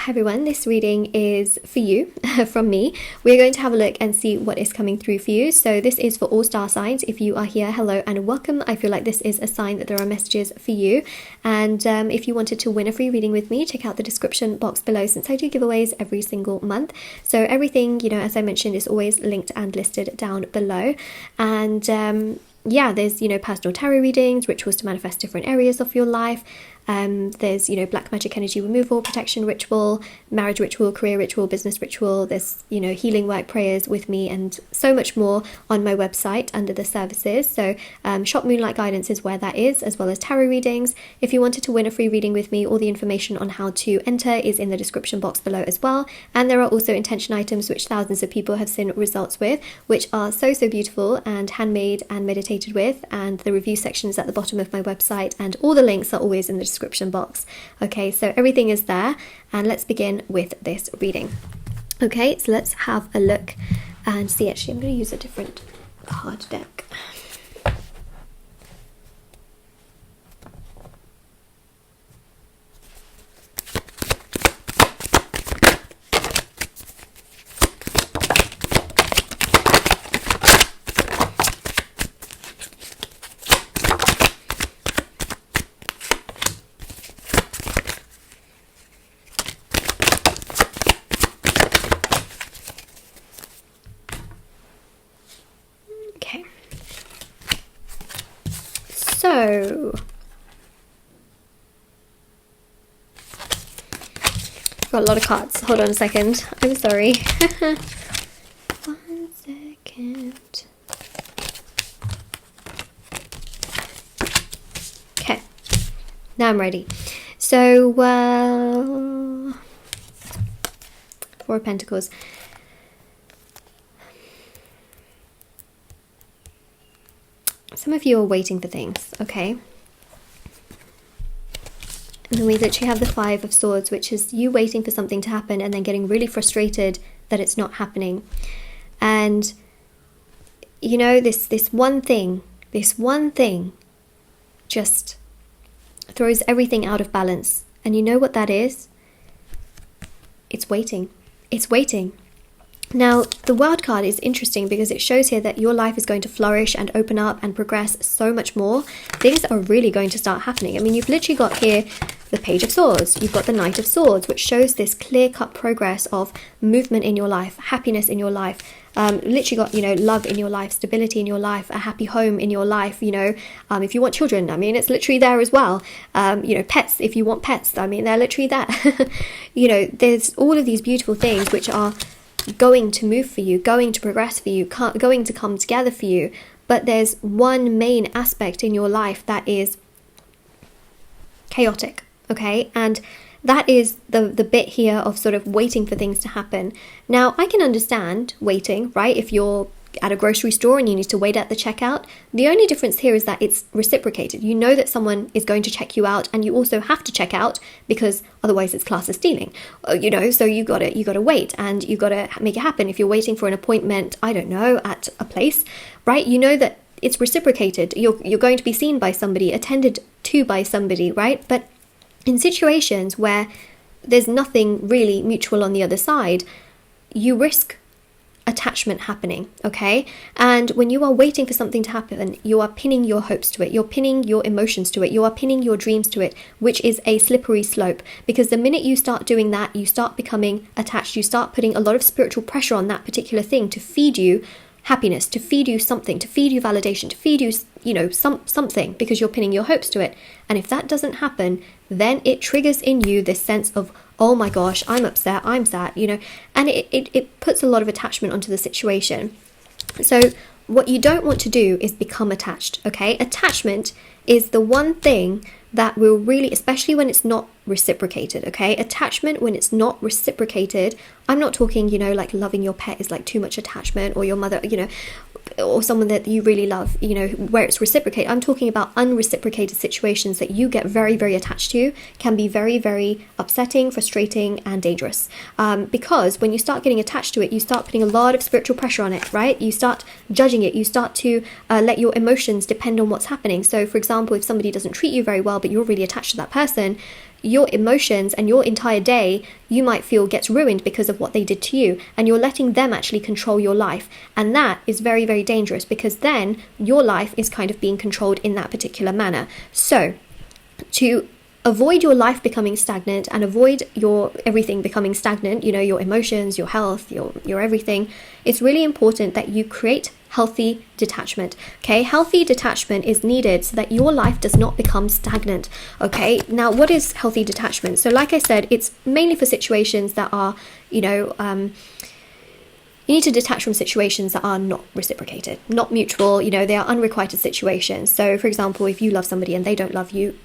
Hi everyone, this reading is for you from me. We're going to have a look and see what is coming through for you. So this is for all star signs. If you are here, hello and welcome. I feel like this is a sign that there are messages for you. And if you wanted to win a free reading with me, check out the description box below, since I do giveaways every single month. So everything, you know, as I mentioned, is always linked and listed down below. And yeah, there's, you know, personal tarot readings, rituals to manifest different areas of your life. There's, you know, black magic energy removal, protection ritual, marriage ritual, career ritual, business ritual. There's, you know, healing work, prayers with me, and so much more on my website under the services. So shop Moonlight Guidance is where that is, as well as tarot readings. If you wanted to win a free reading with me, all the information on how to enter is in the description box below as well. And there are also intention items which thousands of people have seen results with, which are so beautiful and handmade and meditated with. And the review section is at the bottom of my website, and all the links are always in the description box. Okay, so everything is there, and let's begin with this reading. Okay, so let's have a look and see. Actually, I'm going to use a different card deck. So, got a lot of cards. Hold on a second. I'm sorry. 1 second. Okay. Now I'm ready. So, Four of Pentacles. Some of you are waiting for things, okay? And then we literally have the Five of Swords, which is you waiting for something to happen and then getting really frustrated that it's not happening. And, you know, this one thing just throws everything out of balance. And you know what that is? It's waiting. It's waiting. Now, the World card is interesting because it shows here that your life is going to flourish and open up and progress so much more. Things are really going to start happening. I mean, you've literally got here the Page of Swords. You've got the Knight of Swords, which shows this clear-cut progress of movement in your life, happiness in your life. Literally got, you know, love in your life, stability in your life, a happy home in your life, you know. If you want children, I mean, it's literally there as well. You know, pets, if you want pets, I mean, they're literally there. You know, there's all of these beautiful things which are going to move for you, going to progress for you, going to come together for you. But there's one main aspect in your life that is chaotic, okay? And that is the bit here of sort of waiting for things to happen. Now, I can understand waiting, right? If you're at a grocery store and you need to wait at the checkout. The only difference here is that it's reciprocated. You know that someone is going to check you out, and you also have to check out because otherwise it's classed as stealing. You know, so you got to wait and you got to make it happen. If you're waiting for an appointment, I don't know, at a place, right? You know that it's reciprocated. You're going to be seen by somebody, attended to by somebody, right? But in situations where there's nothing really mutual on the other side, you risk attachment happening, okay? And when you are waiting for something to happen, you are pinning your hopes to it, you're pinning your emotions to it, you are pinning your dreams to it, which is a slippery slope. Because the minute you start doing that, you start becoming attached, you start putting a lot of spiritual pressure on that particular thing to feed you happiness, to feed you something, to feed you validation, to feed you, you know, something, because you're pinning your hopes to it. And if that doesn't happen, then it triggers in you this sense of, oh my gosh, I'm upset, I'm sad, you know, and it puts a lot of attachment onto the situation. So what you don't want to do is become attached, okay? Attachment is the one thing that will really, especially when it's not reciprocated, okay? Attachment, when it's not reciprocated, I'm not talking, you know, like loving your pet is like too much attachment, or your mother, you know, or someone that you really love, you know, where it's reciprocated. I'm talking about unreciprocated situations that you get very, very attached to, can be very, very upsetting, frustrating, and dangerous. Because when you start getting attached to it, you start putting a lot of spiritual pressure on it, right? You start judging it. You start to let your emotions depend on what's happening. So, for example, if somebody doesn't treat you very well, but you're really attached to that person, your emotions and your entire day, you might feel gets ruined because of what they did to you, and you're letting them actually control your life. And that is very, very dangerous, because then your life is kind of being controlled in that particular manner. So to avoid your life becoming stagnant and avoid your everything becoming stagnant, you know, your emotions, your health, your everything, it's really important that you create healthy detachment. Okay, healthy detachment is needed so that your life does not become stagnant. Okay, now what is healthy detachment? So like I said, it's mainly for situations that are, you know, you need to detach from situations that are not reciprocated, not mutual, you know, they are unrequited situations. So for example, if you love somebody and they don't love you,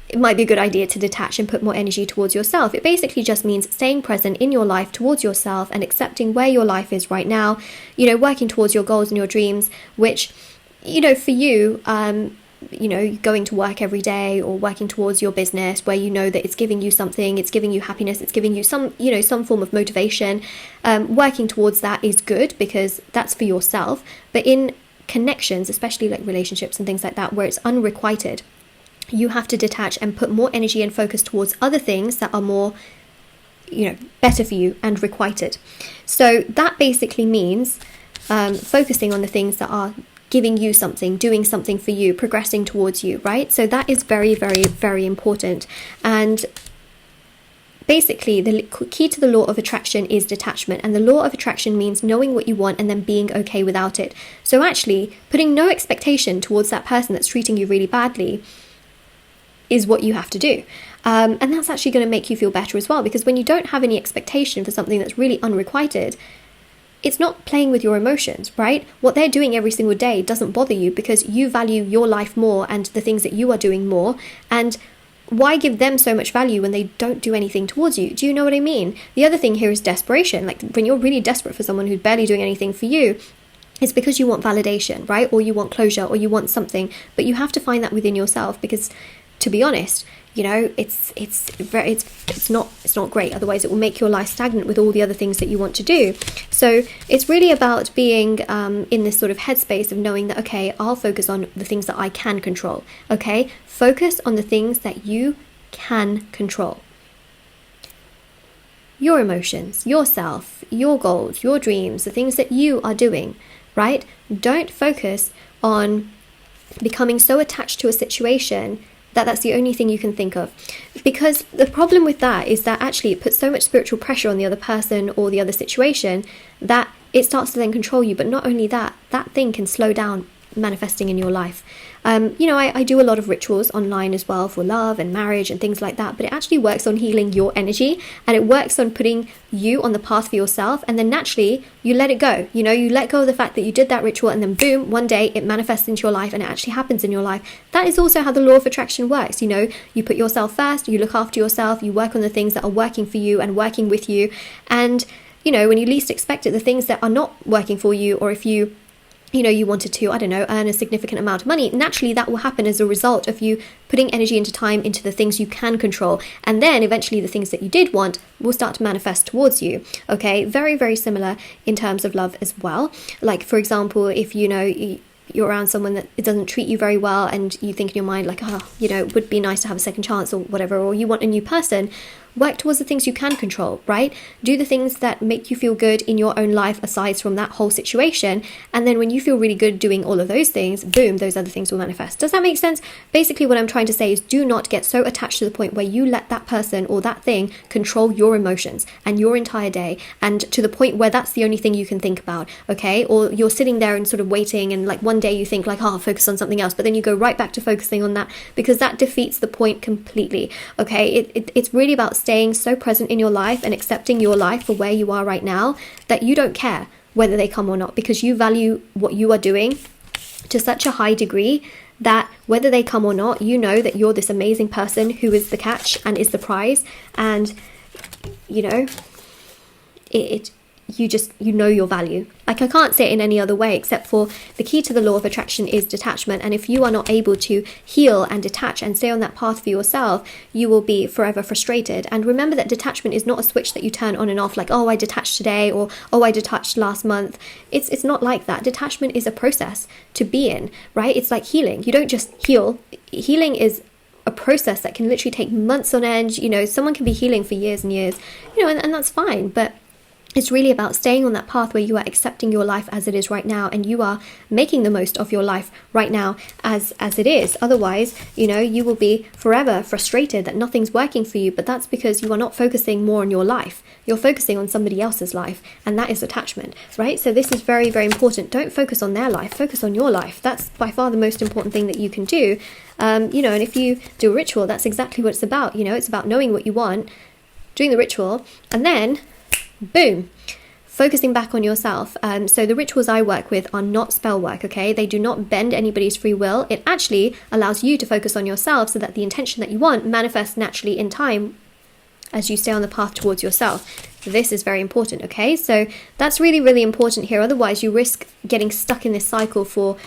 it might be a good idea to detach and put more energy towards yourself. It basically just means staying present in your life towards yourself and accepting where your life is right now, you know, working towards your goals and your dreams, which, you know, for you, you know, going to work every day or working towards your business where you know that it's giving you something, it's giving you happiness, it's giving you some, you know, some form of motivation. Working towards that is good because that's for yourself. But in connections, especially like relationships and things like that, where it's unrequited, you have to detach and put more energy and focus towards other things that are more, you know, better for you and requited. So that basically means focusing on the things that are giving you something, doing something for you, progressing towards you, right? So that is very, very, very important. And basically, the key to the law of attraction is detachment. And the law of attraction means knowing what you want and then being okay without it. So actually, putting no expectation towards that person that's treating you really badly is what you have to do. And that's actually going to make you feel better as well, because when you don't have any expectation for something that's really unrequited, it's not playing with your emotions, right? What they're doing every single day doesn't bother you because you value your life more and the things that you are doing more. And why give them so much value when they don't do anything towards you? Do you know what I mean? The other thing here is desperation. Like when you're really desperate for someone who's barely doing anything for you, it's because you want validation, right? Or you want closure, or you want something, but you have to find that within yourself, because to be honest, you know, it's not great. Otherwise it will make your life stagnant with all the other things that you want to do. So it's really about being in this sort of headspace of knowing that, okay, I'll focus on the things that I can control. Okay, focus on the things that you can control. Your emotions, yourself, your goals, your dreams, the things that you are doing, right? Don't focus on becoming so attached to a situation that that's the only thing you can think of. Because the problem with that is that actually it puts so much spiritual pressure on the other person or the other situation that it starts to then control you. But not only that, that thing can slow down manifesting in your life. You know, I do a lot of rituals online as well for love and marriage and things like that, but it actually works on healing your energy, and it works on putting you on the path for yourself, and then naturally you let it go. You know, you let go of the fact that you did that ritual, and then boom, one day it manifests into your life and it actually happens in your life. That is also how the law of attraction works. You know, you put yourself first, you look after yourself, you work on the things that are working for you and working with you, and you know, when you least expect it, the things that are not working for you, or if you know, you wanted to, I don't know, earn a significant amount of money, naturally that will happen as a result of you putting energy into time into the things you can control. And then eventually the things that you did want will start to manifest towards you. Okay, very, very similar in terms of love as well. Like, for example, if you know, you're around someone that it doesn't treat you very well and you think in your mind like, oh, you know, it would be nice to have a second chance or whatever, or you want a new person, work towards the things you can control, right? Do the things that make you feel good in your own life aside from that whole situation. And then when you feel really good doing all of those things, boom, those other things will manifest. Does that make sense? Basically, what I'm trying to say is do not get so attached to the point where you let that person or that thing control your emotions and your entire day, and to the point where that's the only thing you can think about, okay? Or you're sitting there and sort of waiting, and like one day you think like, oh, I'll focus on something else, but then you go right back to focusing on that, because that defeats the point completely, okay? It's really about staying so present in your life and accepting your life for where you are right now that you don't care whether they come or not, because you value what you are doing to such a high degree that whether they come or not, you know that you're this amazing person who is the catch and is the prize. And you know, you know your value. Like, I can't say it in any other way except for the key to the law of attraction is detachment. And if you are not able to heal and detach and stay on that path for yourself, you will be forever frustrated. And remember that detachment is not a switch that you turn on and off, like, oh, I detached today, or oh, I detached last month. It's not like that. Detachment is a process to be in, right? It's like healing. You don't just heal. Healing is a process that can literally take months on end. You know, someone can be healing for years and years, you know, and that's fine. But it's really about staying on that path where you are accepting your life as it is right now, and you are making the most of your life right now as it is. Otherwise, you know, you will be forever frustrated that nothing's working for you, but that's because you are not focusing more on your life. You're focusing on somebody else's life, and that is attachment, right? So this is very, very important. Don't focus on their life, focus on your life. That's by far the most important thing that you can do. You know, and if you do a ritual, that's exactly what it's about. You know, it's about knowing what you want, doing the ritual, and then boom, focusing back on yourself. So the rituals I work with are not spell work, okay? They do not bend anybody's free will. It actually allows you to focus on yourself so that the intention that you want manifests naturally in time as you stay on the path towards yourself. This is very important, okay? So that's really, really important here. Otherwise, you risk getting stuck in this cycle for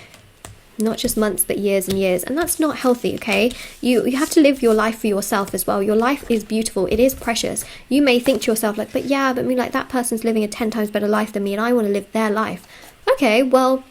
not just months, but years and years. And that's not healthy, okay? You have to live your life for yourself as well. Your life is beautiful. It is precious. You may think to yourself like, but I mean, like, that person's living a 10 times better life than me and I want to live their life. Okay, well,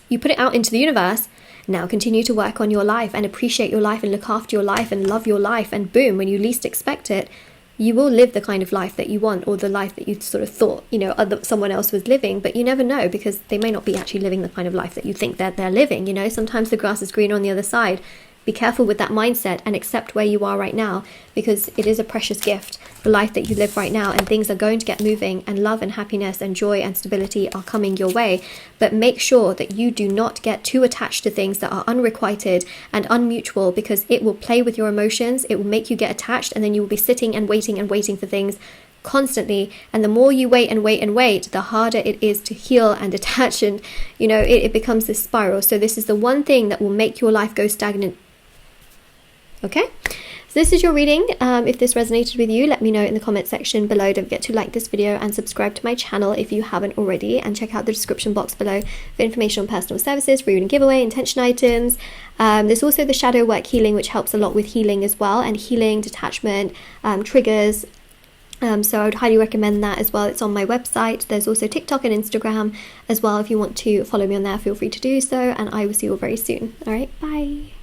you put it out into the universe. Now continue to work on your life and appreciate your life and look after your life and love your life. And boom, when you least expect it, you will live the kind of life that you want, or the life that you sort of thought, you know, someone else was living. But you never know, because they may not be actually living the kind of life that you think that they're living. You know, sometimes the grass is greener on the other side. Be careful with that mindset and accept where you are right now, because it is a precious gift, the life that you live right now, and things are going to get moving, and love and happiness and joy and stability are coming your way. But make sure that you do not get too attached to things that are unrequited and unmutual, because it will play with your emotions. It will make you get attached, and then you will be sitting and waiting for things constantly. And the more you wait and wait, the harder it is to heal and attach, and you know, it becomes this spiral. So this is the one thing that will make your life go stagnant. Okay, so this is your reading. If this resonated with you, let me know in the comment section below. Don't forget to like this video and subscribe to my channel if you haven't already, and check out the description box below for information on personal services, free reading giveaway, intention items. There's also the shadow work healing, which helps a lot with healing as well, and healing, detachment, triggers. So I would highly recommend that as well. It's on my website. There's also TikTok and Instagram as well. If you want to follow me on there, feel free to do so, and I will see you all very soon. All right, bye.